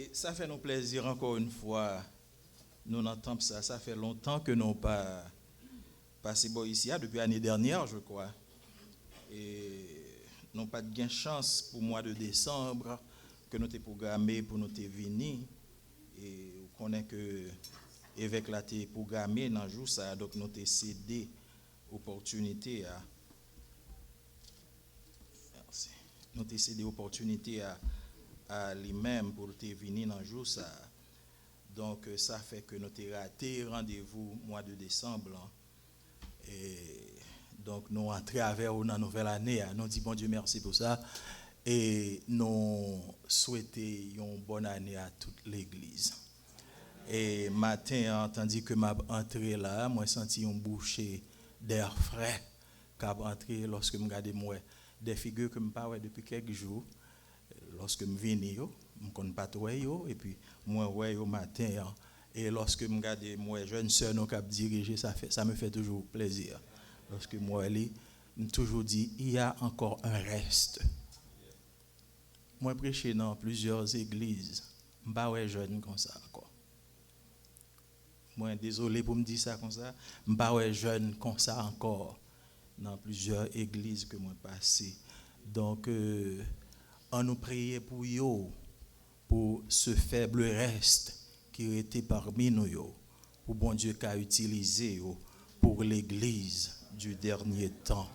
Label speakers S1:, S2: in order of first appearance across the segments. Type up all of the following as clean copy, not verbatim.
S1: Et ça fait nous plaisir encore une fois, nous entendons ça. Ça fait longtemps que nous n'avons pas passé ici, depuis l'année dernière, je crois. Et nous n'avons pas de chance pour le mois de décembre que nous avons programmé pour nous venir. Et on connaît que l'évêque l'a programmé dans le jour ça, donc nous avons cédé l'opportunité à. Merci. Nous avons cédé l'opportunité à lui-même pour te venir dans le jour ça. Donc ça fait que nous avons raté rendez-vous mois de décembre. Et donc nous entrons avec dans la nouvelle année. Nous disons bon Dieu merci pour ça. Et nous souhaitons une bonne année à toute l'église. Et matin, tandis que m'a entré là, moi senti une bouchée d'air frais qui a entré lorsque je regarde moi des figures que je parle depuis quelques jours. Lorsque je viens, je ne connais pas trop, et puis moi, au matin, et lorsque je regarde moi, jeune sœur, nous cap diriger, ça me fait toujours plaisir. Lorsque moi, je toujours dit, il y a encore un reste. Moi, prêché dans plusieurs églises, je ne suis pas jeune comme ça encore. Moi, désolé pour me dire ça comme ça, je ne suis pas jeune comme ça encore dans plusieurs églises que moi passé. Donc, on nous priait pour eux, pour ce faible reste qui était parmi nous, pour bon Dieu qui a utilisé pour l'église du dernier temps.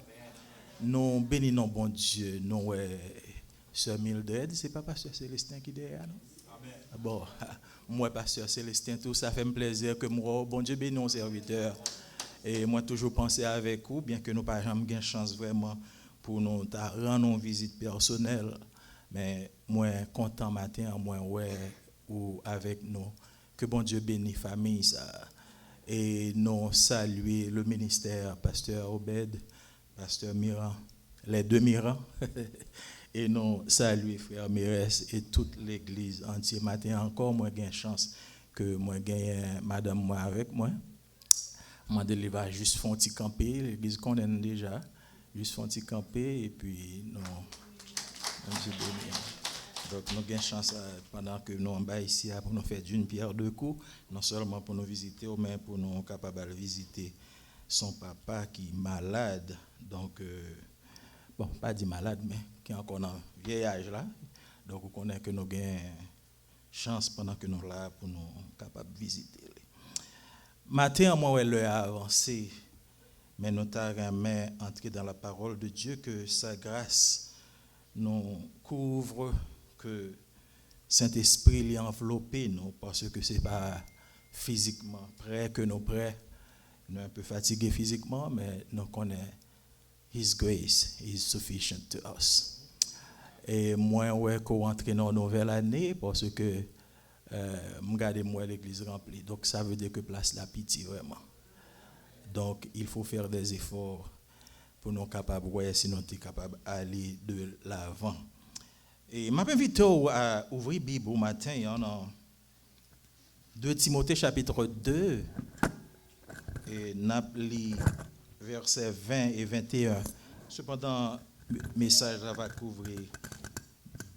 S1: Nous bénissons bon Dieu, nous, Sœur Mildred, c'est pas Pasteur Célestin qui est derrière nous? Amen. Bon, moi, Pasteur Célestin, tout ça fait me plaisir que moi, bon Dieu bénisse nos serviteurs. Et moi, toujours penser avec vous, bien que nous n'avons jamais eu chance vraiment pour nous rendre une visite personnelle. Mais moi, content matin, moi, ou avec nous. Que bon Dieu bénisse la famille, ça. Et nous saluer le ministère, Pasteur Obed, Pasteur Miran, les deux Mirans. Et nous saluer Frère Mérès et toute l'église entière. Matin encore, moi, j'ai une chance que moi, j'ai madame moi avec moi. Moi, je vais juste faire un petit camper. L'église qu'on a déjà. Juste faire un petit camper et puis nous. Donc nous avons une chance pendant que nous sommes ici pour nous faire d'une pierre deux coups, non seulement pour nous visiter, mais pour nous capables de visiter son papa qui est malade. Donc, bon, pas dit malade, mais qui est encore dans le vieil âge là. Donc vous connaissez que nous avons une chance pendant que nous sommes là pour nous capables de visiter. Matin, moi, l'heure a avancé, mais nous avons entré dans la parole de Dieu que sa grâce nous couvre, que Saint-Esprit l'y enveloppé nous, parce que ce n'est pas physiquement prêt que nous prêts. Nous sommes un peu fatigués physiquement, mais nous connaissons His grace is sufficient to us. Et moi, qu'on entre dans une nouvelle année, parce que moi l'église remplie. Donc ça veut dire que place la pitié vraiment. Donc il faut faire des efforts pour nous capables, si nous sommes capables d'aller de l'avant. Et je m'invite à ouvrir la Bible au matin, dans 2 Timothée chapitre 2, et Napoli, versets 20 et 21. Cependant, le message va couvrir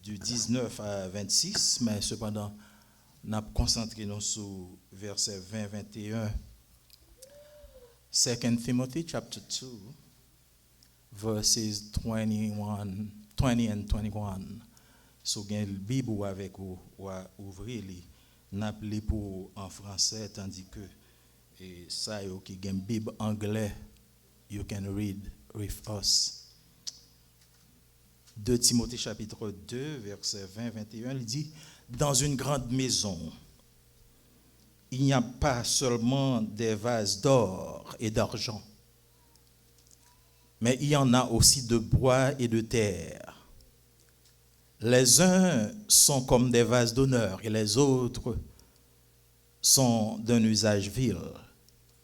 S1: du 19 à 26, mais cependant, nous avons concentré sur versets 20 et 21. 2 Timothy chapter 2. Verses 20 and 21. So, vous avez la Bible avec vous, ou ouvrir les pour en français, tandis que ça, qui a une Bible anglais, you can read with us. 2 Timothée chapitre 2, verset 20-21, il dit, dans une grande maison, il n'y a pas seulement des vases d'or et d'argent, mais il y en a aussi de bois et de terre. Les uns sont comme des vases d'honneur et les autres sont d'un usage vil.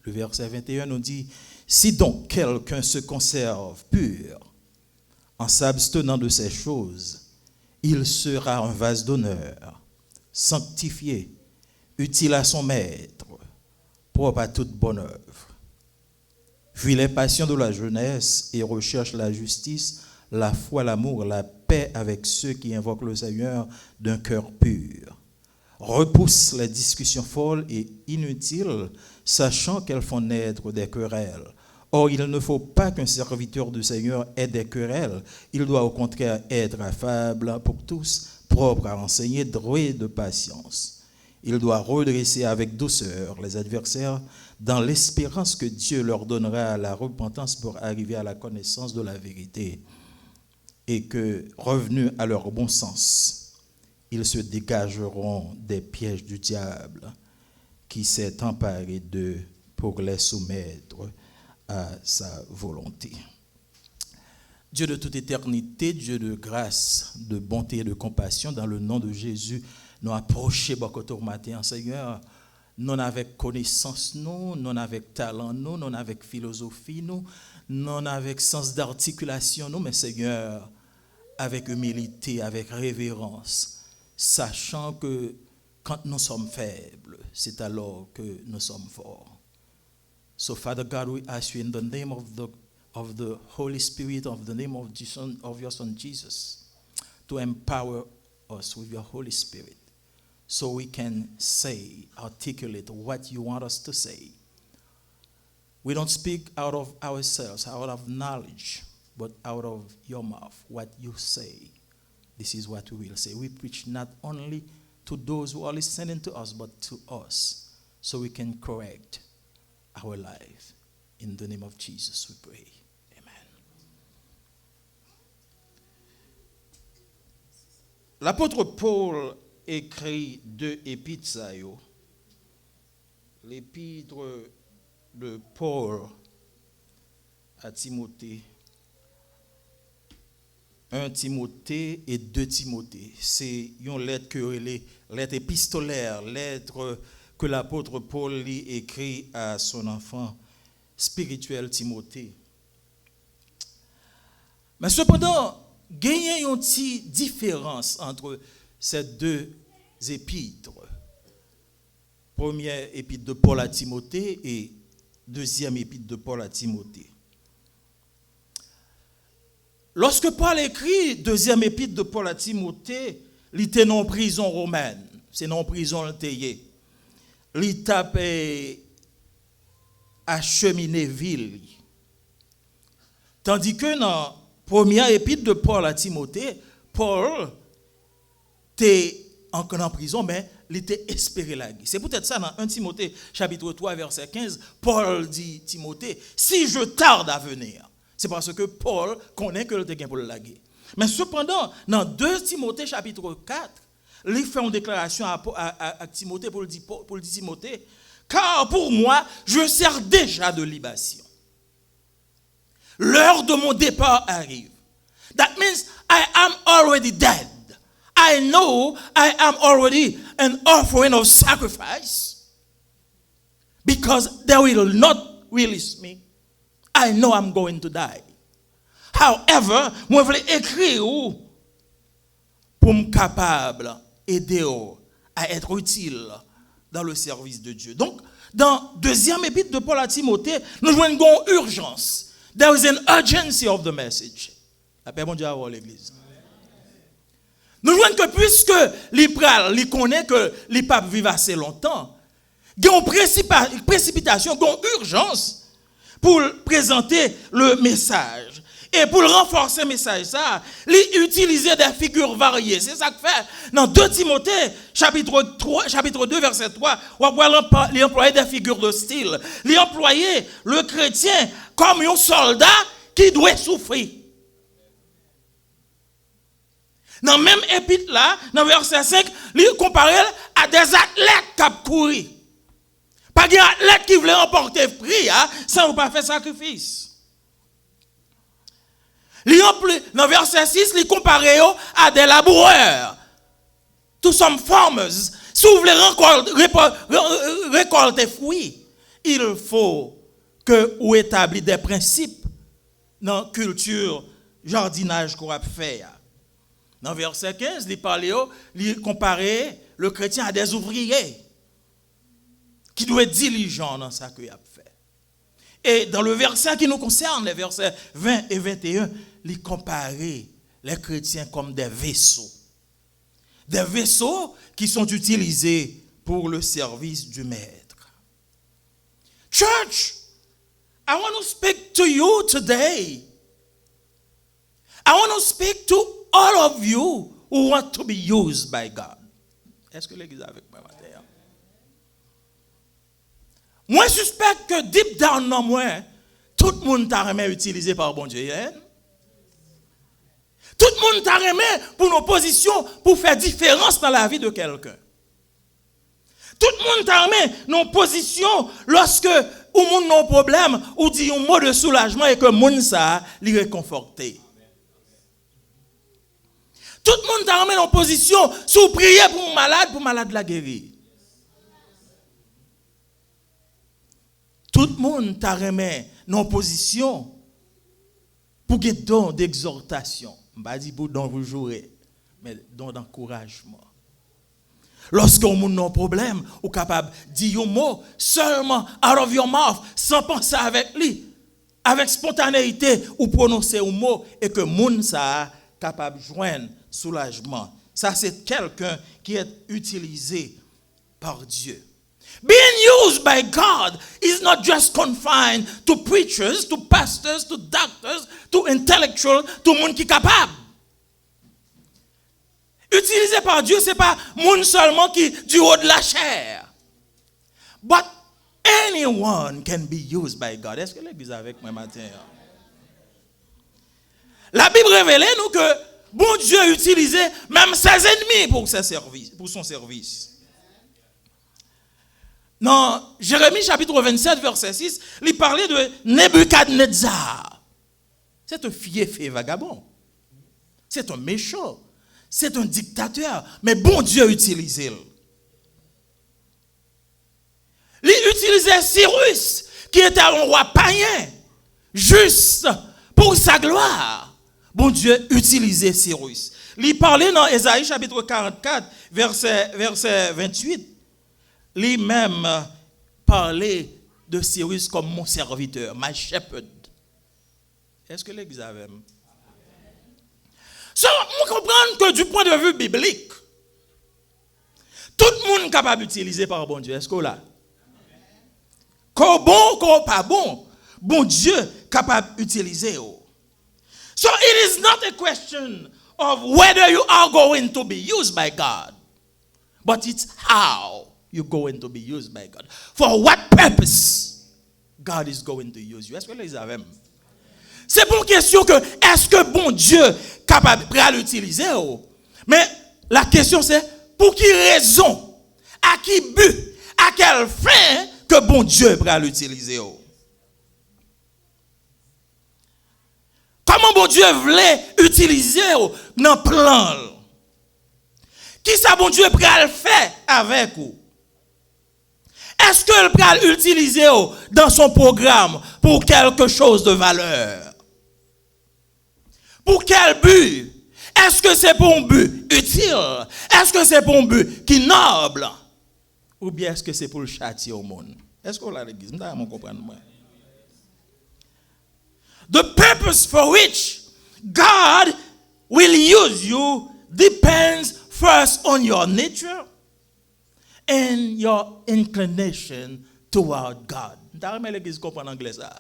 S1: Le verset 21 nous dit, si donc quelqu'un se conserve pur en s'abstenant de ces choses, il sera un vase d'honneur, sanctifié, utile à son maître, propre à toute bonne œuvre. Fuis les passions de la jeunesse et recherche la justice, la foi, l'amour, la paix avec ceux qui invoquent le Seigneur d'un cœur pur. repousse les discussions folles et inutiles, sachant qu'elles font naître des querelles. Or, il ne faut pas qu'un serviteur du Seigneur ait des querelles. Il doit au contraire être affable pour tous, propre à enseigner, doué de patience. Il doit redresser avec douceur les adversaires dans l'espérance que Dieu leur donnera la repentance pour arriver à la connaissance de la vérité et que, revenus à leur bon sens, ils se dégageront des pièges du diable qui s'est emparé d'eux pour les soumettre à sa volonté. Dieu de toute éternité, Dieu de grâce, de bonté et de compassion, dans le nom de Jésus, nous approchons beaucoup au matin, Seigneur, non avec connaissance, nous, non avec talent, nous, non avec philosophie, nous, non avec sens d'articulation, nous, mais Seigneur, avec humilité, avec révérence, sachant que quand nous sommes faibles, c'est alors que nous sommes forts. So, Father God, we ask you in the name of the Holy Spirit, of the name of your Son Jesus, to empower us with your Holy Spirit so we can say, articulate what you want us to say. We don't speak out of ourselves, out of knowledge, but out of your mouth. What you say, this is what we will say. We preach not only to those who are listening to us, but to us, so we can correct our life. In the name of Jesus we pray. Amen. L'apôtre Paul écrit deux épîtres. L'épître de Paul à Timothée, 1 Timothée et 2 Timothée. C'est une lettre que lettre épistolaire, lettre que l'apôtre Paul écrit à son enfant spirituel Timothée. Mais cependant, il y a une petite différence entre ces deux épîtres. Première épître de Paul à Timothée et deuxième épître de Paul à Timothée. Lorsque Paul écrit deuxième épître de Paul à Timothée, il était en prison romaine. C'est en prison taillé. Il tape acheminer ville. Tandis que dans la première épître de Paul à Timothée, Paul était encore en prison, mais il était espéré la guerre. C'est peut-être ça dans 1 Timothée, chapitre 3, verset 15, Paul dit Timothée, si je tarde à venir, c'est parce que Paul connaît que le était pour la guerre. Mais cependant, dans 2 Timothée, chapitre 4, il fait une déclaration à Timothée pour dire Timothée, car pour moi, je sers déjà de libation. L'heure de mon départ arrive. That means I am already dead. I know I am already an offering of sacrifice because they will not release me. I know I'm going to die. However, moi je voulais écrire pour me capable aider à être utile dans le service de Dieu. Donc, dans deuxième épître de Paul à Timothée, nous jouons une urgence. There is an urgency of the message. La paix mon Dieu à l'église. Nous jouons que puisque l'Ipral connaît que les papes vivent assez longtemps, il y a une précipitation, il y a une urgence pour présenter le message. Et pour renforcer le message, ça, il utiliser des figures variées. C'est ça que fait. Dans 2 Timothée, chapitre 2, verset 3, on va employer des figures de style. Il employer le chrétien comme un soldat qui doit souffrir. Dans le même épître là, dans verset 5, il compare à des athlètes qui ont couru. Pas des athlètes qui voulaient remporter le prix sans pas faire sacrifice. Dans verset 6, il compare à des laboureurs. To some farmers. Si vous voulez récolter fruits, il faut que vous établissiez des principes dans la culture, jardinage qu'on a fait. Dans verset 15, il compare le chrétien à des ouvriers qui doivent être diligents dans ce qu'il a fait. Et dans le verset qui nous concerne, les versets 20 et 21, il compare les chrétiens comme des vaisseaux. Des vaisseaux qui sont utilisés pour le service du Maître. Church, I want to speak to you today. I want to speak to all of you who want to be used by God. Est-ce que l'église est avec moi matin? Moi, je suspecte que deep down dans moi, tout le monde t'a remis utilisé par bon Dieu. Hein? Tout le monde t'a remis pour nos positions, pour faire différence dans la vie de quelqu'un. Tout le monde t'a remis nos positions lorsque ou monde non problème ou dit un mot de soulagement et que monde ça lui réconforter. Tout le monde t'a remis en position sous prier pour malade la guérir. Tout le monde t'a remis en position pour que don d'exhortation. Je ne vais pas dire pour don vous jouer, mais don d'encouragement. Lorsque vous avez un problème, vous êtes capable de dire un mot seulement out of your mouth, sans penser avec lui, avec spontanéité, ou prononcer un mot et que moun ça capable de joindre soulagement. Ça, c'est quelqu'un qui est utilisé par Dieu. Being used by God is not just confined to preachers, to pastors, to doctors, to intellectuals, to moun qui capable. Utilisé par Dieu, ce n'est pas moun seulement qui du haut de la chair. But anyone can be used by God. Est-ce que l'église est avec moi matin? La Bible révèle nous que bon Dieu a utilisé même ses ennemis pour son service. Dans Jérémie chapitre 27, verset 6, il parlait de Nebuchadnezzar. C'est un fiefé vagabond. C'est un méchant. C'est un dictateur. Mais bon Dieu a utilisé. Il utilisait Cyrus, qui était un roi païen, juste pour sa gloire. Bon Dieu utilisait Cyrus. Il parlait dans Ésaïe chapitre 44, verset 28. Lui-même parlait de Cyrus comme mon serviteur, my shepherd. Est-ce que l'église avait? So, on comprend que du point de vue biblique, tout le monde est capable d'utiliser par bon Dieu. Est-ce que là? Qu'on bon, qu'on pas bon, bon Dieu est capable d'utiliser. So it is not a question of whether you are going to be used by God, but it's how you're going to be used by God. For what purpose God is going to use you. Est-ce que les avez? C'est pour une question que est-ce que bon Dieu est capable de l'utiliser? Mais la question c'est pour qui raison, à qui but, à quelle fin que bon Dieu peut l'utiliser? Comment bon Dieu voulait utiliser dans le plan? Qui ça bon Dieu peut le faire avec vous? Est-ce que le peut l'utiliser dans son programme pour quelque chose de valeur? Pour quel but? Est-ce que c'est pour un but utile? Est-ce que c'est pour un but qui est noble? Ou bien est-ce que c'est pour le châtier au monde? Est-ce qu'on l'a l'église? Je comprends. The purpose for which God will use you depends first on your nature and your inclination toward God. Vous l'église comprend anglais ça?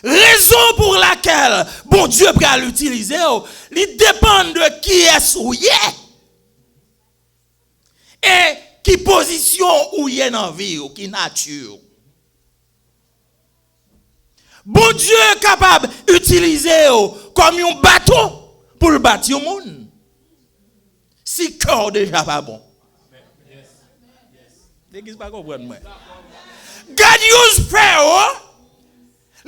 S1: Raison pour laquelle bon Dieu peut l'utiliser, il dépend de qui est-ce ou y est. Et qui position ou y est dans la vie ou qui nature. Bon Dieu est capable d'utiliser comme un bateau pour le bâtir au monde. Si cœur déjà pas bon. L'église pas comprendre moi. God use Pharaoh.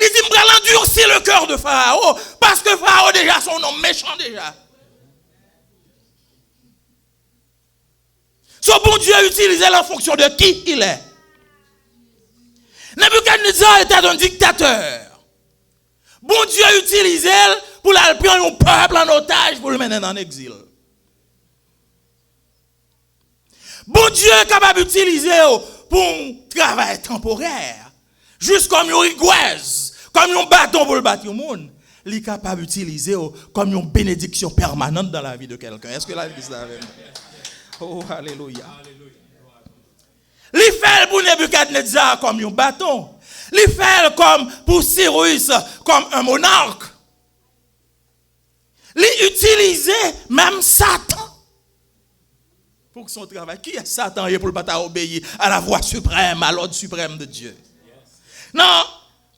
S1: Il dit m'bral endurcir le cœur de Pharaon parce que Pharaon déjà son homme méchant déjà. Son bon Dieu a utilisé en fonction de qui il est. Nebuchadnezzar était un dictateur. Bon Dieu a utilisé pour la prendre un peuple en otage pour le mener en exil. Bon Dieu est capable d'utiliser pour un travail temporaire. Juste comme une rigueur, comme un bâton pour le bâtir au monde. il est capable d'utiliser comme une bénédiction permanente dans la vie de quelqu'un. Est-ce que là, il dit ça avec moi? Oh, alléluia. Il fait pour Nebuchadnezzar comme un bâton. Il fait comme pour Cyrus, comme un monarque. Il utilise même Satan pour son travail. Qui est Satan pour ne pas obéir à la voix suprême, à l'ordre suprême de Dieu? Non,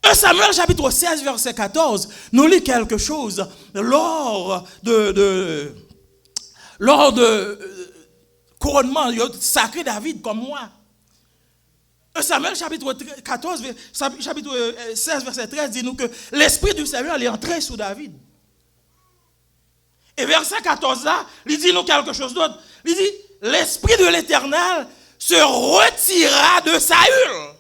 S1: 1 Samuel chapitre 16, verset 14, nous lit quelque chose lors de couronnement sacré David comme moi. 1 Samuel chapitre 14, chapitre 16, verset 13 dit nous que l'esprit du Seigneur est entré sous David. Et verset 14 là, il dit nous quelque chose d'autre. Il dit, l'esprit de l'Éternel se retira de Saül,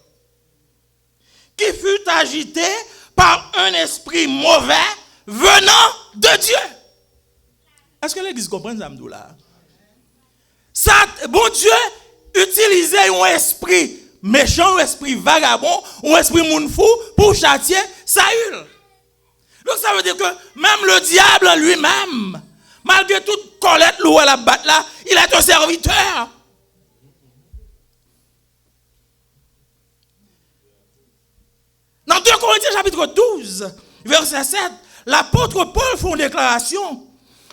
S1: qui fut agité par un esprit mauvais venant de Dieu. Est-ce que l'Église comprend ça, là? Ça, bon Dieu utilisait un esprit méchant, un esprit vagabond, un esprit moun fou pour châtier Saül. Donc ça veut dire que même le diable en lui-même, malgré toute colère l'eau à la batte là, il est un serviteur. Dans 2 Corinthiens chapitre 12, verset 7, l'apôtre Paul fait une déclaration.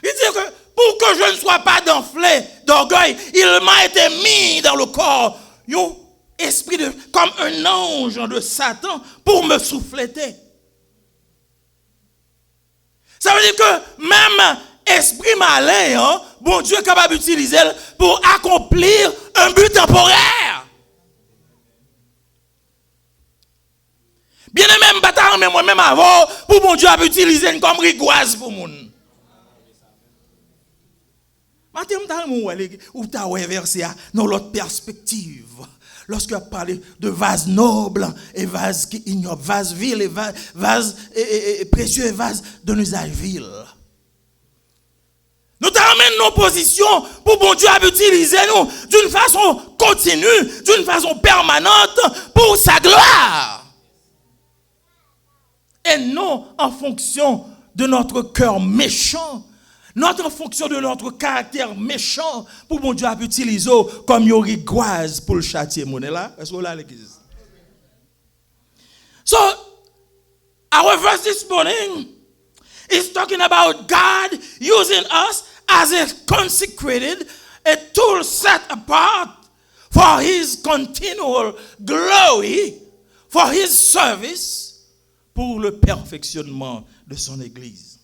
S1: Il dit que pour que je ne sois pas d'enflé d'orgueil, il m'a été mis dans le corps un esprit comme un ange de Satan pour me souffléter. Ça veut dire que même esprit malin, bon Dieu est capable d'utiliser pour accomplir un but temporaire. Bien même bataille, mais moi-même avant, pour bon Dieu a utilisé comme rigoise pour mon. Ou tu as verset dans l'autre perspective. Lorsqu'il a parlé de vase noble et vase ignoble, vase vil et vase précieux et vase d'un usage vil. Nous t'amènons nos positions pour bon Dieu à utiliser nous d'une façon continue, d'une façon permanente pour sa gloire. Et non en fonction de notre cœur méchant. Notre en fonction de notre caractère méchant pour mon Dieu à utiliser comme une rigoise pour le châtier. Est-ce que là l'église? So, our verse this morning is talking about God using us as a consecrated, a tool set apart for His continual glory, for His service, pour le perfectionnement de son Église.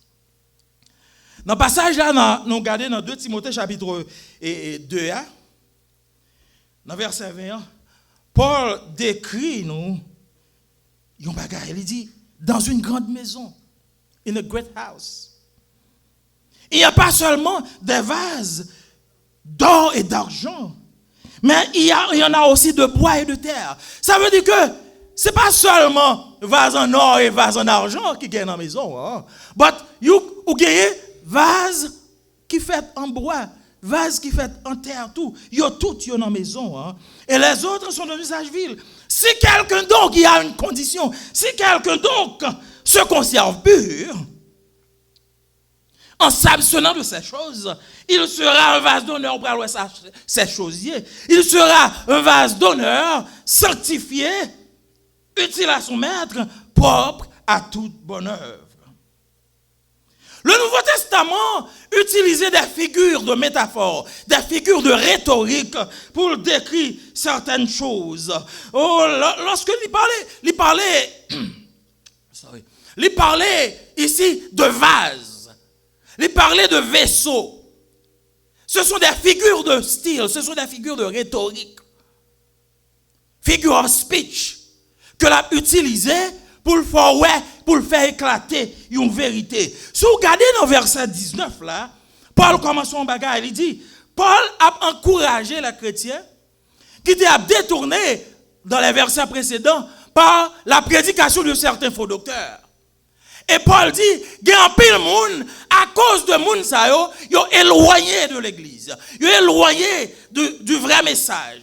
S1: Dans le passage là, nous regardons dans 2 Timothée chapitre 2, dans verset 21, Paul décrit nous, il dit, dans une grande maison, in a great house. Il n'y a pas seulement des vases d'or et d'argent, mais il y en a aussi de bois et de terre. Ça veut dire que ce n'est pas seulement vase en or et vase en argent qui gagnent dans la maison. Hein? But you gagnez vase qui fait en bois, vase qui fait en terre, tout. Il y a tout dans la maison. Hein? Et les autres sont de l'usage vil. Si quelqu'un donc il a une condition, si quelqu'un donc se conserve pur, en s'abstenant de ces choses, il sera un vase d'honneur pour aller ces chosiers. Il sera un vase d'honneur sanctifié, utile à son maître, propre à toute bonne œuvre. Le Nouveau Testament utilisait des figures de métaphores, des figures de rhétorique pour décrire certaines choses. Oh, lorsque il parlait ici de vase, il parlait de vaisseau. Ce sont des figures de style, ce sont des figures de rhétorique. Figure of speech que l'a utilisé pour le faire éclater une vérité. Si vous regardez dans verset 19 là, Paul commence son bagage, il dit, Paul a encouragé les chrétiens qui étaient détournés dans les versets précédents par la prédication de certains faux docteurs. Et Paul dit, il y a un pile monde à cause de monde ça ils sont éloignés de l'église, ils sont éloignés du vrai message.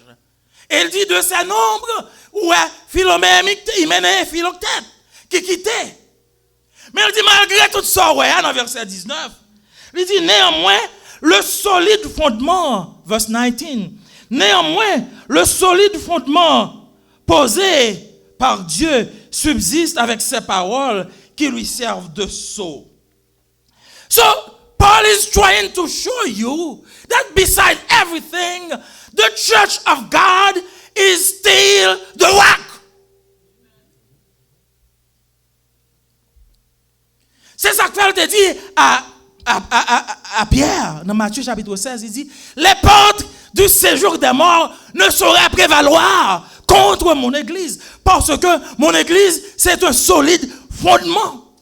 S1: Et il dit de ces nombres, ouais, Philomène, Hyménée et Philoctète qui quittaient. Mais il dit, malgré tout ça, ouais, dans verset 19, il dit, néanmoins, le solide fondement, verse 19, néanmoins, le solide fondement posé par Dieu subsiste avec ses paroles qui lui servent de sceau. So, Paul is trying to show you that beside everything, the church of God is still the rock. C'est ça que Paul te dit à Pierre, dans Matthieu chapitre 16, il dit, les portes du séjour des morts ne sauraient prévaloir contre mon église, parce que mon église, c'est un solide fondement.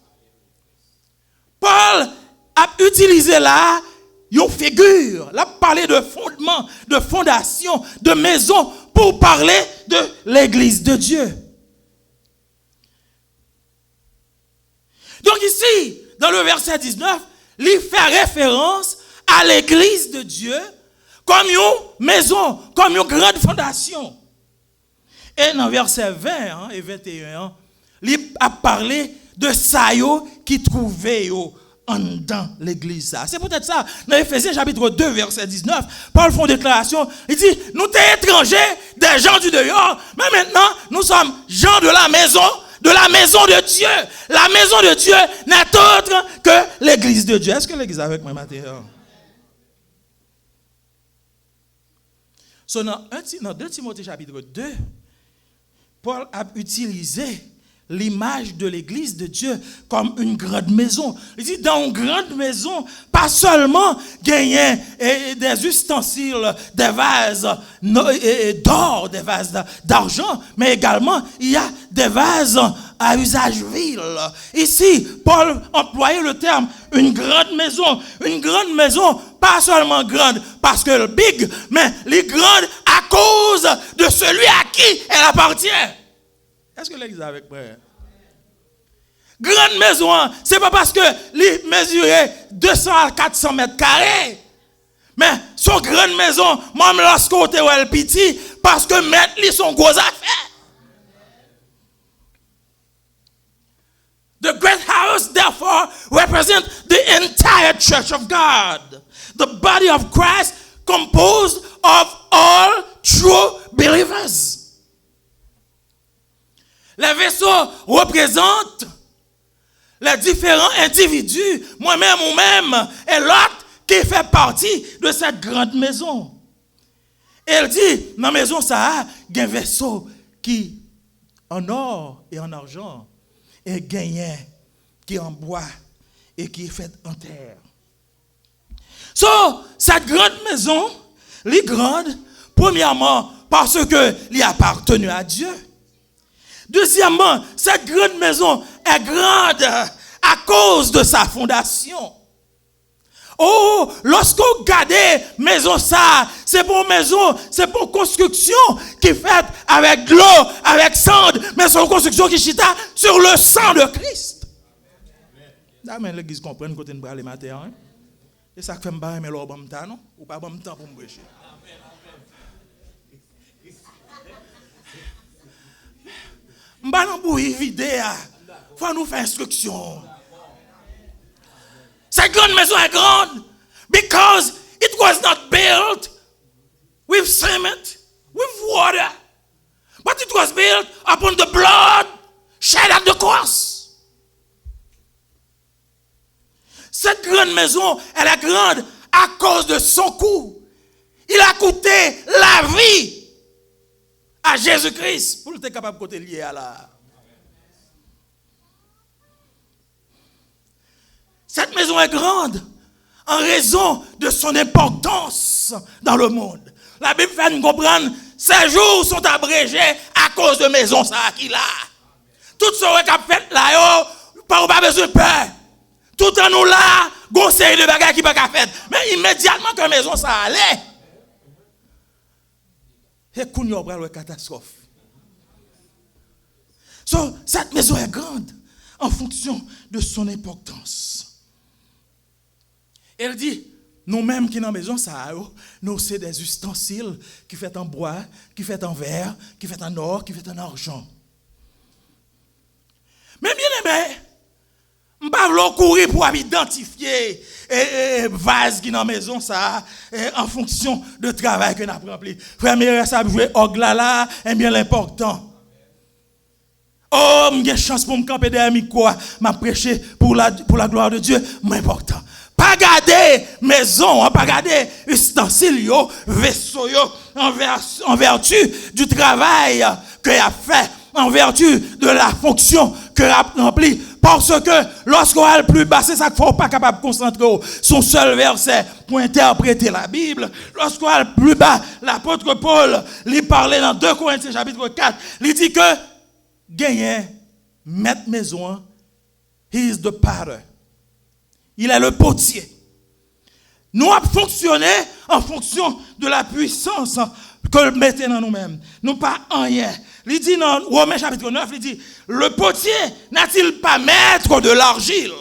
S1: Paul a utilisé là une figure, là parler de fondement, de fondation, de maison, pour parler de l'église de Dieu. Donc ici, dans le verset 19, il fait référence à l'église de Dieu comme une maison, comme une grande fondation. Et dans verset 20 et 21, il a parlé de ça qui trouvait dans l'église. C'est peut-être ça. Dans Éphésiens chapitre 2, verset 19, Paul fait une déclaration. Il dit, nous sommes étrangers, des gens du dehors, mais maintenant, nous sommes gens de la maison de Dieu. La maison de Dieu n'est autre que l'église de Dieu. Est-ce que l'église est avec moi maintenant? So, dans 2 Timothée chapitre 2, Paul a utilisé l'image de l'église de Dieu comme une grande maison. Il dit, dans une grande maison, pas seulement gagner des ustensiles, des vases d'or, des vases d'argent, mais également, il y a des vases à usage vil. Ici, Paul employait le terme une grande maison, pas seulement grande parce que big, mais les grandes à cause de celui à qui elle appartient. Est-ce que l'église est avec moi? Grande maison, c'est pas parce que les mesurait 200 à 400 mètres carrés. Mais son grande maison, même lorsque on est petit, parce que mettre les son gros affaires. The great house, therefore, represents the entire church of God. The body of Christ composed of all true believers. Les vaisseaux représentent les différents individus, moi-même ou même, et l'autre qui fait partie de cette grande maison. Et elle dit, dans la maison, ça a un vaisseau qui en or et en argent, et gagné qui est en bois et qui est fait en terre. So, cette grande maison, elle est grande, premièrement, parce qu'elle appartenu à Dieu. Deuxièmement, cette grande maison est grande à cause de sa fondation. Oh, lorsqu'on regarde maison ça, c'est pour maison, c'est pour construction qui est faite avec de l'eau, avec cendre, mais c'est une construction qui chita sur le sang de Christ. Amen, l'église comprend côté de les matins. Hein? Et ça fait me barrer mais l'eau bon temps non ou pas bon temps pour me prêcher. M'balan bouille vidé, faut nous faire instruction. Cette grande maison est grande because it was not built with cement, with water, but it was built upon the blood shed at the cross. Cette grande maison, elle est grande à cause de son coût. Il a coûté la vie à Jésus-Christ pour être capable de côté lié à la. Cette maison est grande en raison de son importance dans le monde. La Bible fait nous comprendre, ces jours sont abrégés à cause de maison ça qu'il a. Tout ce qui a fait là, pas besoin de peur. Tout en nous là, gon série de bagages qui pas fait. Mais immédiatement que maison ça allait. Et qu'on y aura une catastrophe. So, cette maison est grande en fonction de son importance. Elle dit, nous-mêmes qui dans la maison, ça, nous c'est des ustensiles qui fait en bois, qui fait en verre, qui fait en or, qui fait en argent. Mais bien aimé, Je pas courir pour identifier vase qui dans la maison ça en fonction de travail que nous avons rempli. Frère, mais ça jouer au là, est bien l'important. Oh, j'ai chance pour me camper derrière micro, m'a prêcher pour la gloire de Dieu, mais important. Pas garder maison, pas garder ustensiles, vaisseau en vertu du travail que a fait, en vertu de la fonction que a rempli. Parce que lorsqu'on a le plus bas, c'est ça qu'il ne faut pas capable de concentrer son seul verset pour interpréter la Bible. Lorsqu'on a le plus bas, l'apôtre Paul lui parlait dans 2 Corinthiens chapitre 4, il dit que gagner, maître maison, he is the potter. Il est le potier. Nous avons fonctionné en fonction de la puissance que nous mettons dans nous-mêmes. Nous pas en rien. Il dit dans Romains chapitre 9, il dit, le potier n'a-t-il pas maître de l'argile?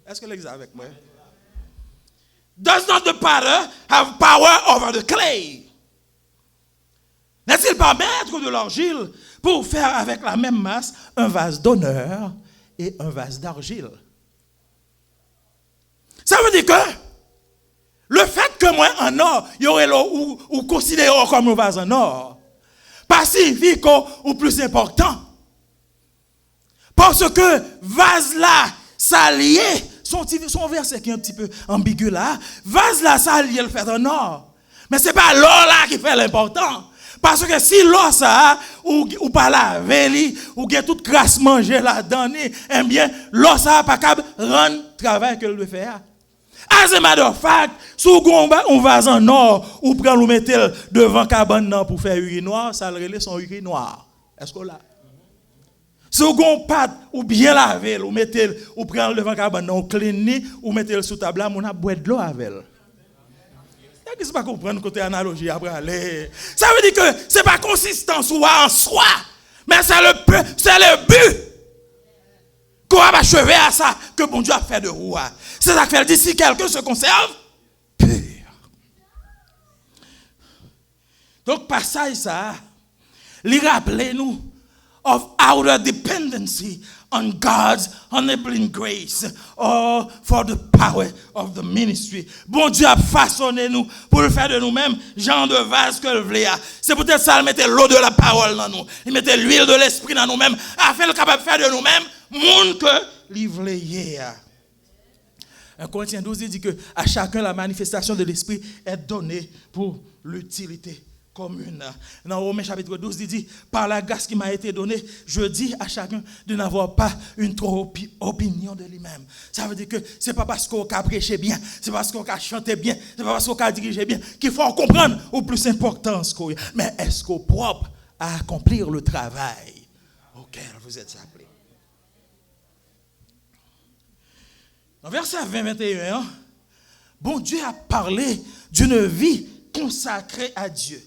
S1: Est-ce que l'exemple avec moi? Does not the potter have power over the clay? N'est-il pas maître de l'argile pour faire avec la même masse un vase d'honneur et un vase d'argile? Ça veut dire que le fait que moi en or, il y aurait ou considéré comme un vase en or, pas signifie ou plus important. Parce que vase là, ça lié, son verset qui est un petit peu ambigu là, vase là, ça lié le fait en or. Mais ce n'est pas l'or là qui fait l'important. Parce que si l'or ça, ou pas la veli, ou qu'il y a toute crasse manger là-dedans, eh bien, l'or ça pas capable rendre le travail que le fait. As a matter of fact, si on vase en or, ou prend ou mettez devant cabane pour faire urinoir, ça le relève son urinoir. Est-ce qu'on l'a? Si on pâte ou bien laver, ou mettez ou prend devant cabane, on clean ou mettez sous table, on a boire de l'eau avec. Qu'est-ce que pas comprendre côté analogie après aller? Ça veut dire que c'est pas consistance ou en soi, mais c'est le but. Qu'on va achever à ça que bon Dieu a fait de vous. C'est ça qu'il dit, si quelqu'un se conserve pur. Donc, passage ça, lui rappelez-nous of our dependency on God's enabling grace or for the power of the ministry. Bon Dieu a façonné nous pour le faire de nous-mêmes, genre de vase que le voulait. C'est peut-être ça, il mettait l'eau de la parole dans nous, il mettait l'huile de l'esprit dans nous-mêmes, afin de capable de faire de nous-mêmes monde que l'ivrier. 1 Corinthiens 12 dit que à chacun la manifestation de l'esprit est donnée pour l'utilité commune. Dans Romains chapitre 12 il dit, par la grâce qui m'a été donnée, je dis à chacun de n'avoir pas une trop opinion de lui-même. Ça veut dire que c'est pas parce qu'on a prêché bien, c'est pas parce qu'on a chanté bien, c'est pas parce qu'on a dirigé bien qu'il faut comprendre au plus importance qu'on y a. Mais est-ce qu'on est propre à accomplir le travail auquel vous êtes appelés? Dans verset 20-21, bon Dieu a parlé d'une vie consacrée à Dieu.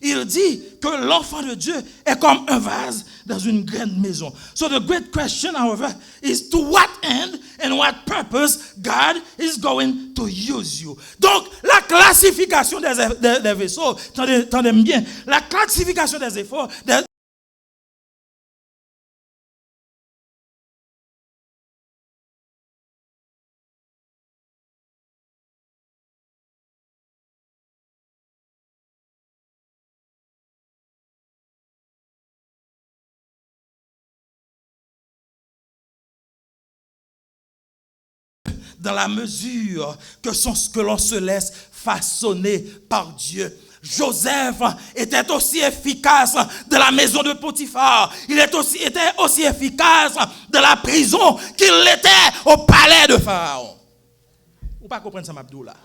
S1: Il dit que l'enfant de Dieu est comme un vase dans une grande maison. So the great question, however, is to what end and what purpose God is going to use you. Donc, la classification des vaisseaux, attendez bien, la classification des efforts, dans la mesure que l'on se laisse façonner par Dieu. Joseph était aussi efficace de la maison de Potiphar. Il était aussi efficace de la prison qu'il l'était au palais de Pharaon. Vous ne pas comprendre ça, Mabdou là.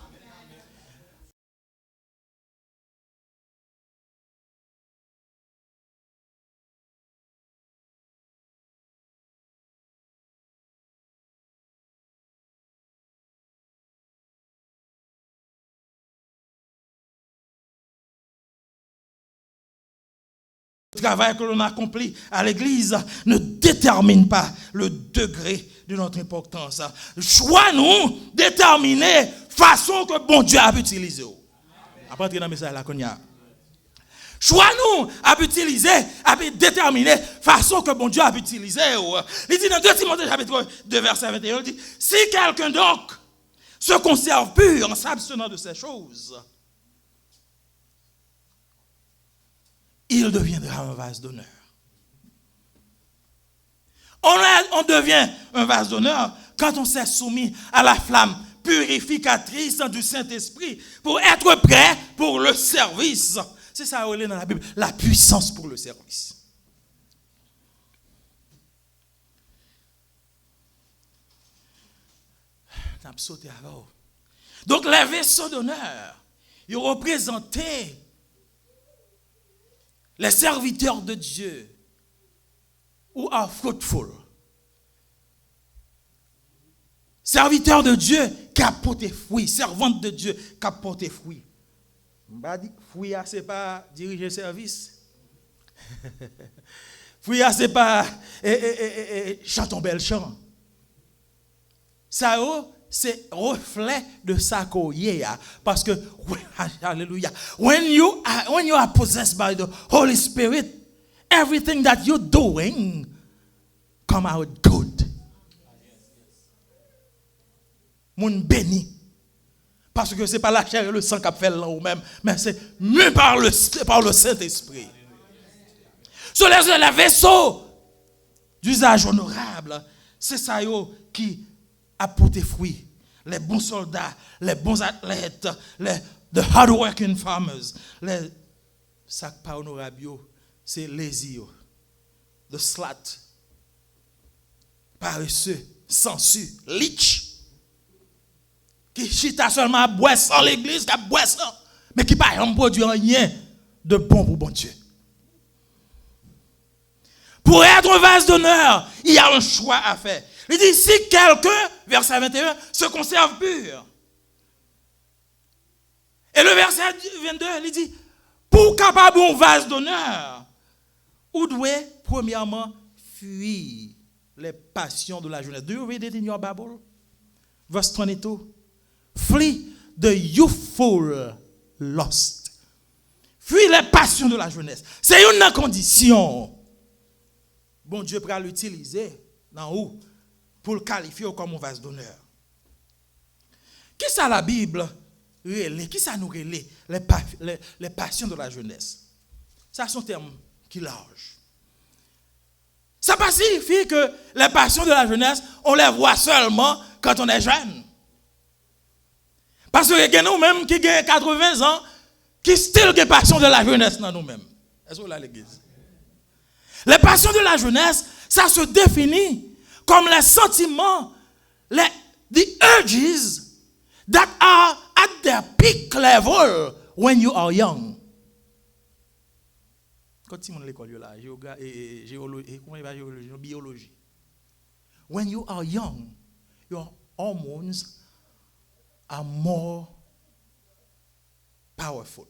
S1: Le travail que l'on accomplit à l'église ne détermine pas le degré de notre importance. Choix nous déterminer façon que bon Dieu a utilisé. Après dans le message là qu'on y a. Choix nous à utiliser, à déterminer façon que bon Dieu a utilisé. Il dit dans 2 Timothée chapitre 2 verset 21, il dit, si quelqu'un donc se conserve pur en s'abstenant de ces choses, il deviendra un vase d'honneur. On devient un vase d'honneur quand on s'est soumis à la flamme purificatrice du Saint-Esprit pour être prêt pour le service. C'est ça, on lit dans la Bible, la puissance pour le service. Donc, les vaisseaux d'honneur, ils représentaient les serviteurs de Dieu who are fruitful. Serviteurs de Dieu qui a porté fruit, servantes de Dieu qui a porté fruit. Fruit, ce n'est pas diriger service. Fruit, ce n'est pas chanter bel chant. Ça, c'est reflet de ça qu'on y a. Parce que, hallelujah, when you are possessed by the Holy Spirit, everything that you're doing come out good. Moun béni. Parce que ce n'est pas la chair et le sang qui fait là ou même, mais c'est mieux par le Saint-Esprit. Sur les vaisseaux d'usage honorable, c'est ça qui a porté fruit. Les bons soldats, les bons athlètes, the hard-working farmers, les sacs pas honorables, c'est lazy, the slut, paresseux, sensu, lich. Qui chita seulement à boire sans l'église, qui a boire sans, mais qui pas produit rien de bon pour bon Dieu. Pour être un vase d'honneur, il y a un choix à faire. Il dit, si quelqu'un, verset 21, se conserve pur. Et le verset 22, il dit, pour capable un vase d'honneur, vous devez premièrement fuir les passions de la jeunesse. Do you read it in your Bible? Verse 22. Flee the youthful lust. Fuis les passions de la jeunesse. C'est une condition. Bon Dieu pourra l'utiliser dans où pour le qualifier comme un vase d'honneur. Qui ça la Bible relève? Qui ça nous relève les passions de la jeunesse? Ça c'est un terme qui est large. Ça ne signifie que les passions de la jeunesse, on les voit seulement quand on est jeune. Parce que nous-mêmes qui avons 80 ans, qui style de passion de la jeunesse dans nous-mêmes. Est-ce que là l'église? Les passions de la jeunesse, ça se définit comme les sentiments, the urges that are at their peak level when you are young. Quand tu es à l'école, là, biologie. When you are young, your hormones are more powerful.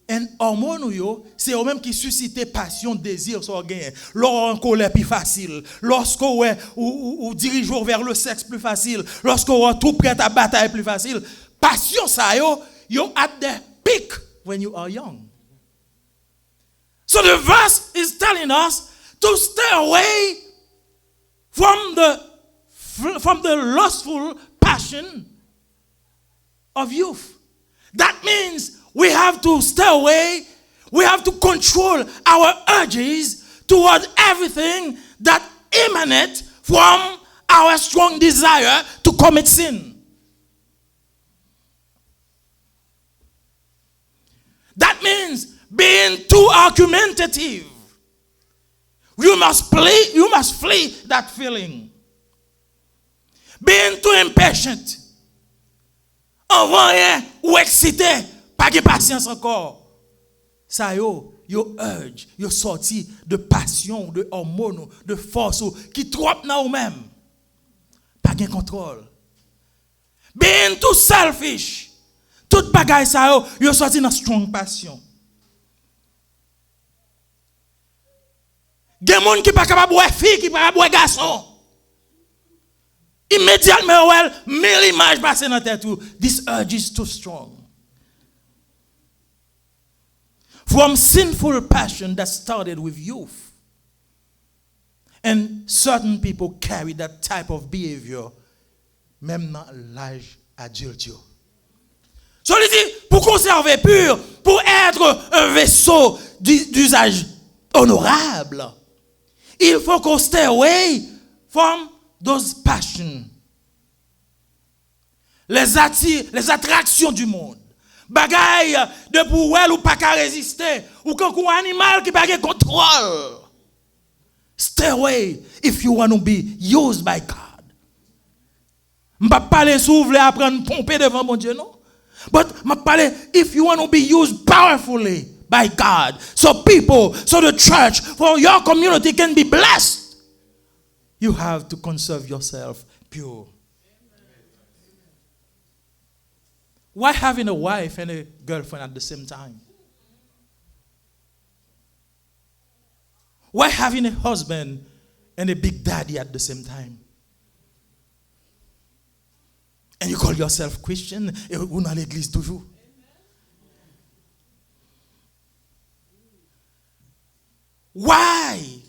S1: Et hormones, c'est eux-mêmes qui suscitent passion, désir, sur gain. Lorsqu'on colère plus facile, lorsqu'on ou dirige vers le sexe plus facile, lorsqu'on tout prêt à bataille plus facile. Passion, ça, you at the peak when you are young. So the verse is telling us to stay away from the lustful passion of youth. That means we have to stay away, we have to control our urges toward everything that emanates from our strong desire to commit sin. That means being too argumentative. You must flee that feeling. Being too impatient. En rien ou excité, pas de patience encore. Ça yo urge, yo sorti de passion, de hormones, de force qui trop dans vous-même. Pas de contrôle. Being too selfish. Tout bagaille ça yo sorti dans strong passion. Gen moun qui pas capable boire fille, qui pas capable boire garçon. Immédiatement, well, 1000 images passent dans tête tout. This urge is too strong. from sinful passion that started with youth. And certain people carry that type of behavior même dans l'âge adulte. So, il dit, pour conserver pur, pour être un vaisseau d'usage honorable, il faut qu'on stay away from those passions. Les attractions du monde. Bagaille de pour elle ou pas qu'à résister. Ou quand un animal qui n'a pas de contrôle. Stay away if you want to be used by God. Je ne vais pas parler si vous voulez apprendre à pomper devant mon Dieu, non? But je vais parler if you want to be used powerfully by God. So people, so the church, for your community can be blessed. You have to conserve yourself pure. Why having a wife and a girlfriend at the same time? Why having a husband and a big daddy at the same time? And you call yourself Christian et vous dans l'église toujours. Why?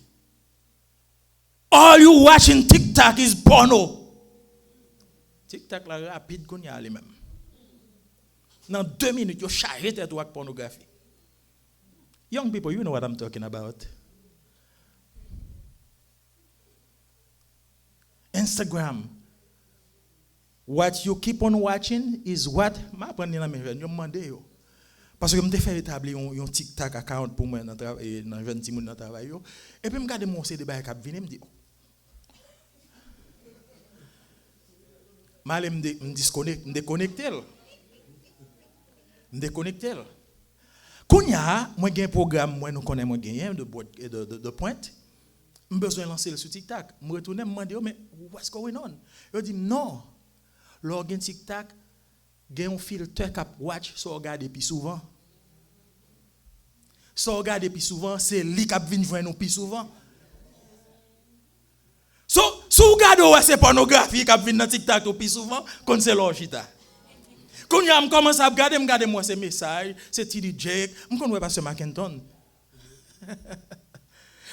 S1: All you watching TikTok is porno. TikTok la rapide qu'on y a lui-même. Dans 2 minutes, you chargé tête avec pornographie. Young people, you know what I'm talking about. Instagram. What you keep on watching is what m'apprendre dans mes jeunes, yo mandé yo. Parce que me fait établir un TikTok account pour moi dans travail dans jeune petit monde dans travail yo. Et puis me garder mon CD bail cap venir me dit mal me déconnecter. Me déconnecter. Kounya, moi j'ai un programme moi nous connais moi gagner de pointe. Me besoin lancer le sur TikTok. Me retourner me demander mais what's going on? Il dit non. Lorsque TikTok, il y a un filtre qui watch, so regarde plus souvent. So regarde plus souvent, c'est lui qui vient joindre plus souvent. So regarde c'est pornographie qui vient dans TikTok plus souvent, quand c'est l'orchita. Quand je commence à regarder moi ces messages, c'est TD Jake, je connais pas ce Mackinton.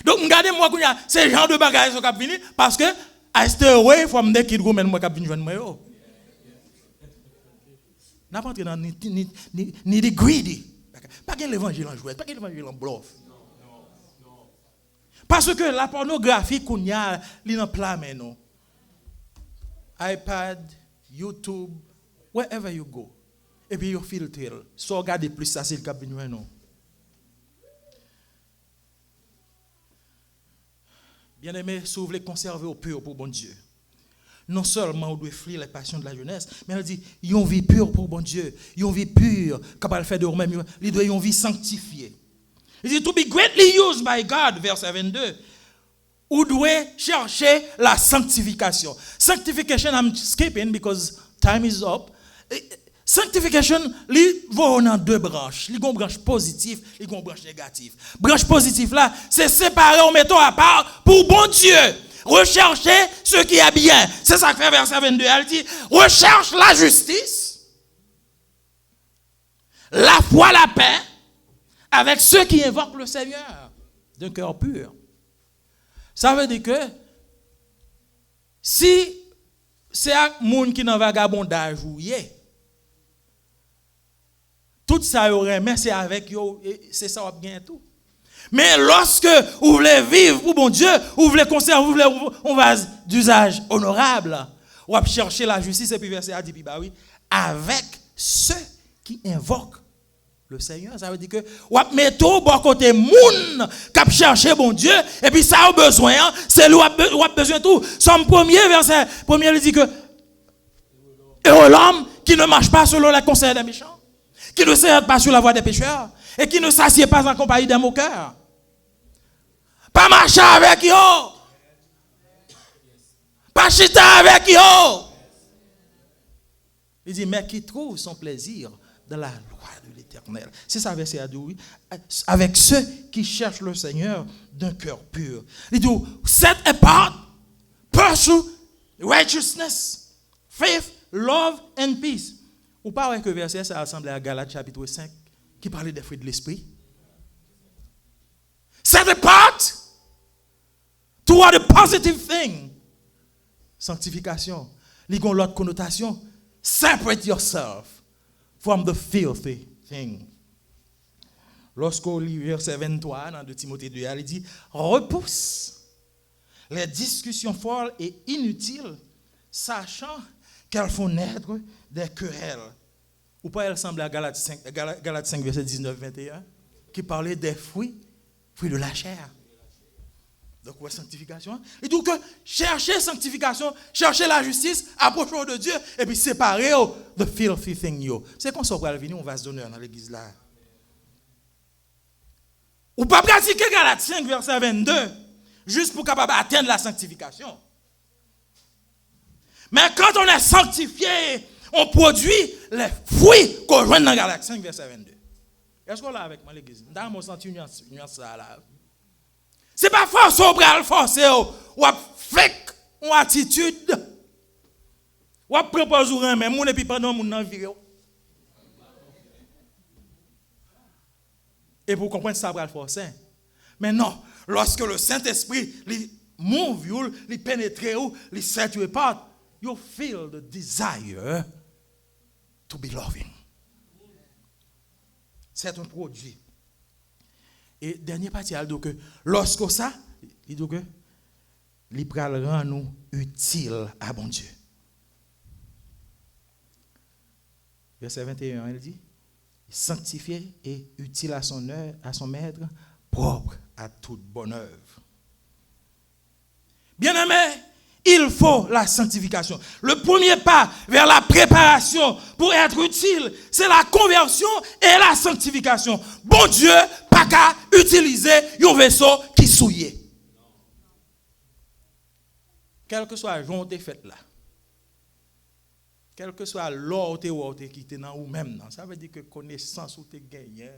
S1: Donc regardez moi quand c'est genre de bagages qui viennent parce que I stay away from the kid woman moi qui vient joindre moi. N'a pas entré dans ni des greedy. Pas que l'évangile en jouet, pas que l'évangile en bluff. Parce que la pornographie qu'on y a, li dans plein maintenant. iPad, YouTube, wherever you go. Et puis you filtre. So regardez plus ça c'est le cap venir non. Bien-aimé, si vous voulez conserver au pur pour bon Dieu. Non seulement on doit fuir les passions de la jeunesse, mais on dit, ils ont une vie pure pour bon Dieu. Ils ont une vie pure, capable de faire de eux-mêmes. Ils doivent une vie sanctifiée. Il dit, to be greatly used by God, verset 22. Ou doit chercher la sanctification. Sanctification, I'm skipping because time is up. Sanctification, il va dans 2 branches. Il y a une branche positive, il y a une branche négative. Branche positive là, c'est séparer, on met à part pour bon Dieu. Recherchez ce qui est bien. C'est ça que fait verset 22. Elle dit, recherche la justice, la foi, la paix, avec ceux qui invoquent le Seigneur d'un cœur pur. Ça veut dire que si c'est un monde qui est dans vagabondage ou tout ça aurait, mais c'est avec eux, c'est ça va bien tout. Mais lorsque vous voulez vivre pour bon Dieu, vous voulez conserver, vous voulez on va d'usage honorable, vous va chercher la justice et puis verset a dit puis bah oui, avec ceux qui invoquent le Seigneur, ça veut dire que vous mettez au bon côté moun qui chercher bon Dieu et puis ça a besoin, c'est lui vous a besoin tout. Somme 1er verset 1er il dit que heureux l'homme qui ne marche pas selon les conseils des méchants, qui ne s'arrête pas sur la voie des pécheurs et qui ne s'assied pas en compagnie des moqueurs. Pas marcher avec eux. Pas chiter avec eux. Il dit, mais qui trouve son plaisir dans la loi de l'Éternel. C'est ça, verset 2, oui. Avec ceux qui cherchent le Seigneur d'un cœur pur. Il dit, set apart, pursue righteousness, faith, love and peace. Ou pas que verset ça ressemble à Galates chapitre 5 qui parlait des fruits de l'esprit. set apart toward a positive thing. Sanctification. Li gon l'autre connotation. Separate yourself from the filthy thing. Lorsqu'on lit verset 23 dans 2 Timothée 2, il dit repousse les discussions folles et inutiles, sachant qu'elles font naître des querelles. Ou pas elle semble à Galates 5 verset 19-21 qui parlait des fruits de la chair. Donc, quoi, sanctification? Et donc, chercher sanctification, chercher la justice, approcher de Dieu, et puis séparer the filthy thing. C'est comme ça qu'on va venir, on va se donner dans l'église là. Ou pas pratiquer Galates 5, verset 22, juste pour capable atteindre la sanctification. Mais quand on est sanctifié, on produit les fruits qu'on joint dans Galates 5, verset 22. Est-ce qu'on l'a avec moi l'église? Dans mon sens, nuance ça là. C'est pas force au bras, forcer ou flic ou attitude. Ou propose ou même mon et puis pendant mon nan viré. Et pour comprendre ça bras forcer. Mais non, lorsque le Saint-Esprit lui move you, lui pénètre ou lui set you apart, you feel the desire to be loving. C'est un produit. Et dernière partie, il dit que lorsque ça, il dit que il rend nous utiles à bon Dieu. Verset 21, il dit sanctifié et utile à son maître, propre à toute bonne œuvre. Bien-aimé, il faut la sanctification. Le premier pas vers la préparation pour être utile, c'est la conversion et la sanctification. Bon Dieu, pas qu'à utiliser un vaisseau qui souillé. Quel que soit le jour où tu es fait là, quel que soit l'or qui est dans ou même, ça veut dire que connaissance où tu as gagné,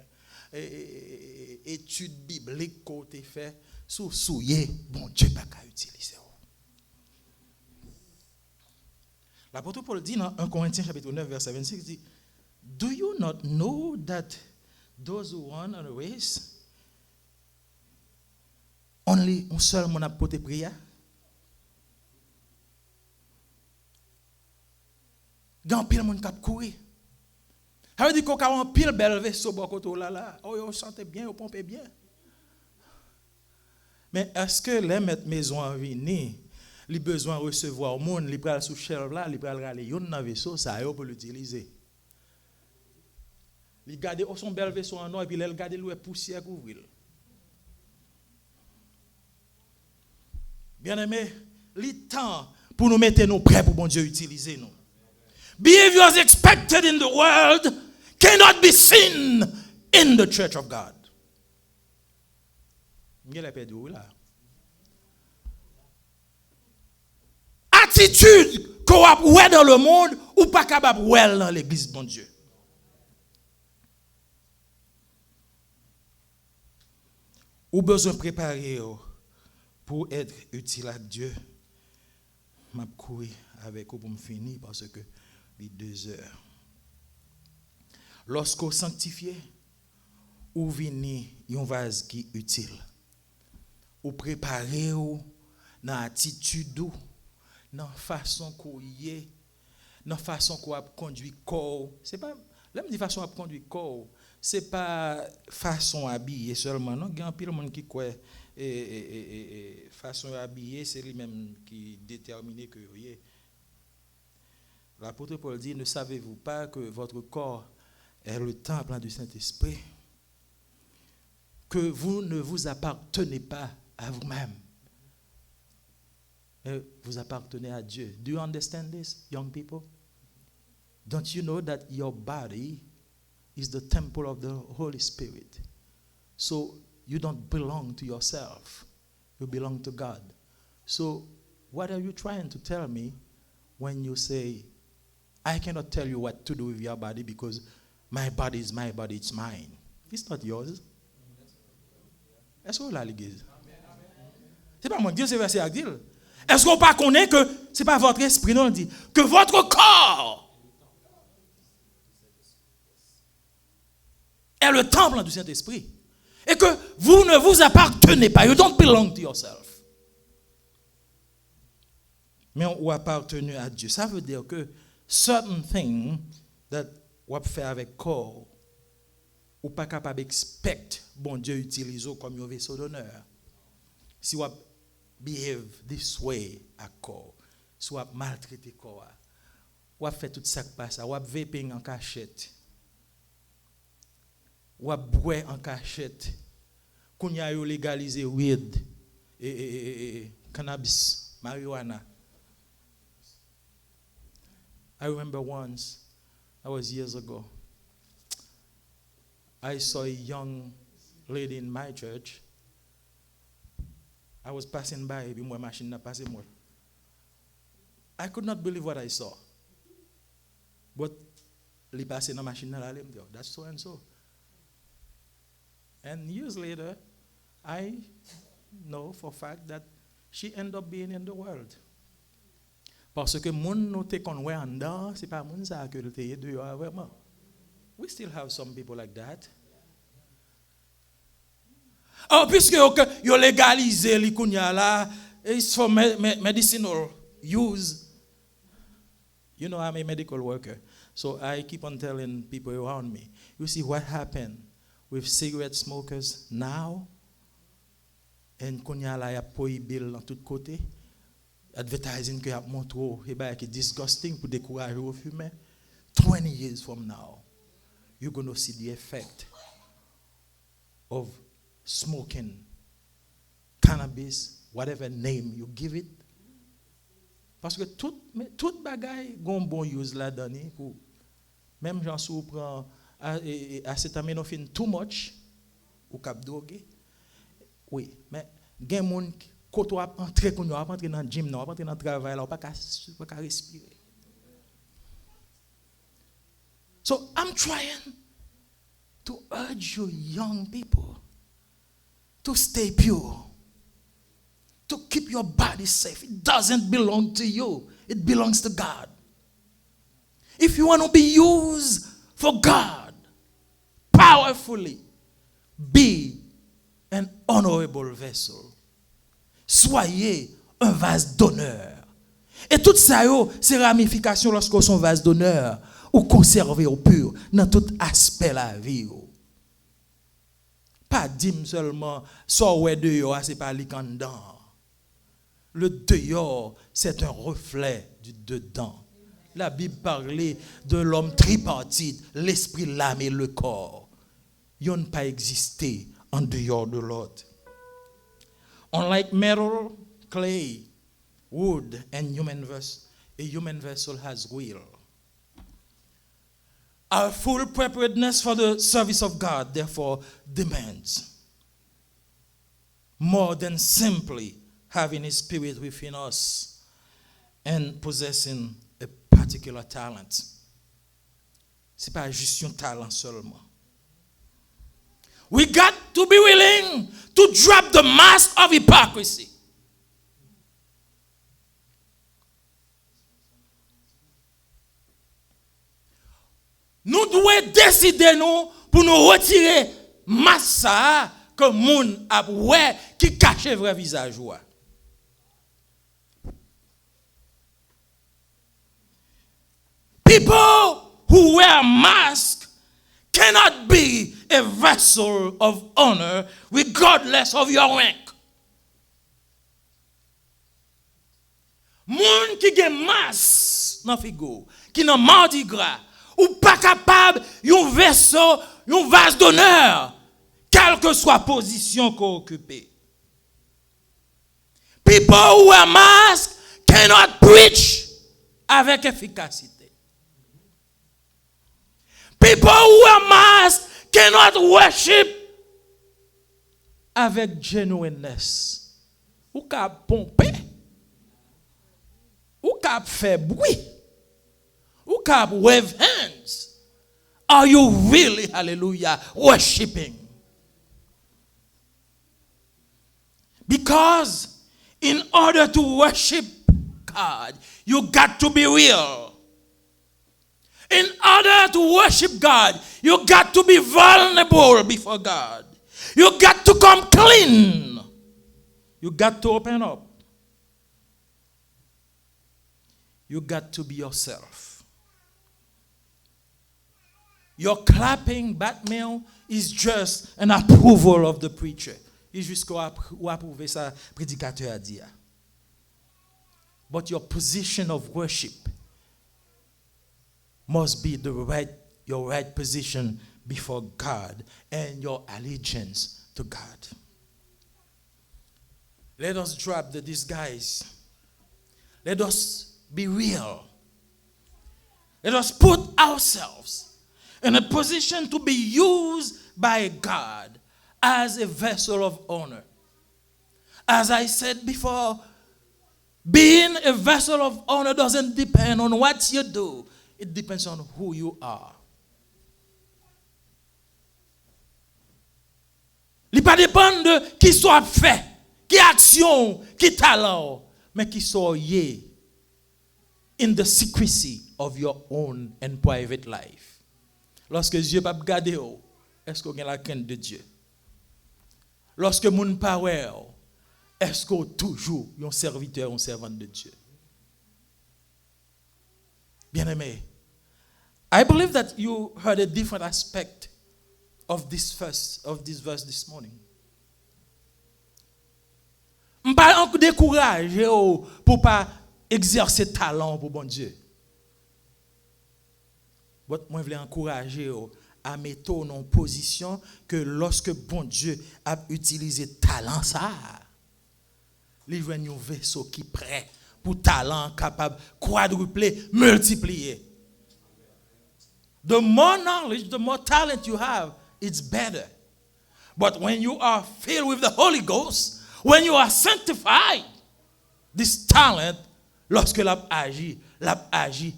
S1: étude biblique que tu as fait, sous souillé, bon Dieu, pas qu'à utiliser. L'apôtre Paul dit dans 1 Corinthiens chapitre 9 verset 26, il dit do you not know that those who run a race only un seul monde a porté prière? Gan pile monde k'ap courir. Ça veut dire qu'on a un pile bel vaisseau bokoto là. Oh yo sentez bien, yo pompe bien. Mais est-ce que les mettre maison en venir, les besoin de recevoir le monde, les pral sous shelf là, les pral aller yon dans vaisseau ça yo pour l'utiliser. Les garder son bel vaisseau en or et puis les garder le poussière couvrir. Bien-aimé, le temps pour nous mettre nous prêts pour bon Dieu utiliser nous. Behaviors expected in the world cannot be seen in the church of God. M'gè la perdu là. Attitude qu'on a ouais dans le monde ou pas capable ouais dans l'église de bon Dieu. Ou besoin préparer pour être utile à Dieu. M'a courir avec vous pour me finir parce que les 2 heures. Lorsqu'on sanctifie, ou vini un vase qui est utile. Ou préparer ou dans attitude ou dans façon qu'on y est, dans façon qu'on a conduit corps. C'est pas la même façon à conduire corps. C'est pas façon habillée seulement. Non, il y a un pile monde qui croit façon habillée, c'est lui-même qui détermine que vous êtes. L'apôtre Paul dit, ne savez-vous pas que votre corps est le temple du Saint-Esprit, que vous ne vous appartenez pas à vous-même, mais vous appartenez à Dieu. Do you understand this, young people? Don't you know that your body is the temple of the Holy Spirit? So you don't belong to yourself. You belong to God. So what are you trying to tell me when you say, I cannot tell you what to do with your body because my body is my body, it's mine. It's not yours. Est-ce que vous l'avez l'église? C'est pas moi, Dieu c'est verset à dire. Est-ce qu'on pas connaît que c'est pas votre esprit, non, on dit que votre corps est le temple du Saint-Esprit. Et que vous ne vous appartenez pas. You don't belong to yourself. Mais on appartenu à Dieu. Ça veut dire que certain things that on fait avec corps, ou pas capable d'expect bon Dieu utilise comme un vaisseau d'honneur. Si on behave this way à corps, si on maltraiter corps, on fait tout ça qui passe, on vaping en cachette. Ou boire en cachette. Qu'on y a légalisé weed et cannabis, marijuana. I remember once, that was years ago, I saw a young lady in my church. I was passing by, et puis moi machine n'a passé moi. I could not believe what I saw. But li passé dans machine là, that's so and so. And years later, I know for a fact that she ended up being in the world. Parce que moun nou te konwe en dedans, c'est pas moun ça que te dehors vraiment. We still have some people like that. Oh, puisque yo légalisé li kounya la, it's for medicinal use. You know, I'm a medical worker, so I keep on telling people around me. You see what happened with cigarette smokers now, and kounya la ya prohibé dans tout côté. Advertising que a montré et bah qui disgusting pour décourager aux fumeurs. 20 years from now, you're going to see the effect of smoking cannabis, whatever name you give it. Parce que tout bagaille gon bon use la donné pour même gens sou prend acétaminophine too much ou cap drogué. Oui, mais gen moun quand on entre qu'on va entrer dans le gym, on va entrer dans le travail, là, on va pas respirer. So I'm trying to urge you young people to stay pure, to keep your body safe. It doesn't belong to you. It belongs to God. If you want to be used for God powerfully, be an honorable vessel. Soyez un vase d'honneur. Et tout ça, c'est ramification lorsqu'on son vase d'honneur ou conserver au pur dans tout aspect de la vie. Pas dire seulement, so ouais dehors, c'est pas l'ikandant. Le dehors, c'est un reflet du dedans. La Bible parlait de l'homme tripartite, l'esprit, l'âme et le corps. Ils n'ont pas existé en dehors de l'autre. Unlike metal, clay, wood, and a human vessel has will. Our full preparedness for the service of God, therefore, demands more than simply having His Spirit within us and possessing a particular talent. Ce n'est pas juste un talent seulement. We got to be willing to drop the mask of hypocrisy. Nous devons décider pour nous retirer masse que moun a ouais qui cache vrai visage. People who wear masks cannot be a vessel of honor regardless of your rank. Moun qui gen mas nan figo, qui nan Mardi Gras, ou pas capable yon vaisseau, yon vase d'honneur, quelle que soit position qu'on occupe. People who wear masks cannot preach avec efficacité. People who wear masks cannot worship avec genuineness. Ou ka pomper, ou ka faire bruit, ou ka wave hands. Are you really, hallelujah, worshiping? Because in order to worship God, you got to be real. In order to worship God, you got to be vulnerable before God. You got to come clean. You got to open up. You got to be yourself. Your clapping Batman is just an approval of the preacher. Il juste qu'on approuve ça prédicateur a dit. But your position of worship must be your right position before God and your allegiance to God. Let us drop the disguise. Let us be real. Let us put ourselves in a position to be used by God as a vessel of honor. As I said before, being a vessel of honor doesn't depend on what you do. It depends on who you are. Il ne dépend pas de qui soit fait, qui action, qui talent, mais qui soit in the secrecy of your own and private life. Lorsque Dieu pas regarder, est-ce qu'on a la crainte de Dieu? Lorsque moun pa wè, est-ce qu'on toujours un serviteur, un servante de Dieu? Bien-aimé, I believe that you heard a different aspect of this verse this morning. M'pa encore décourager pour pas exercer talent pour bon Dieu. But moi je voulais encourager à mettre en position que lorsque bon Dieu a utilisé talent ça, il y a un vaisseau qui est prêt pour talent capable quadrupler, multiplier. The more knowledge, the more talent you have, it's better. But when you are filled with the Holy Ghost, when you are sanctified, this talent, lorsque l'a agi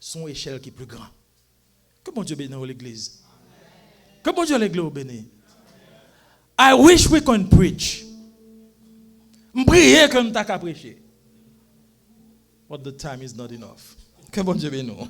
S1: son échelle qui est plus grande. Que bon Dieu bénisse l'église. Que bon Dieu l'église bénisse. I wish we can preach. M'prier que nous t'a qu'à prêcher. But the time is not enough. Que bon Dieu bénisse.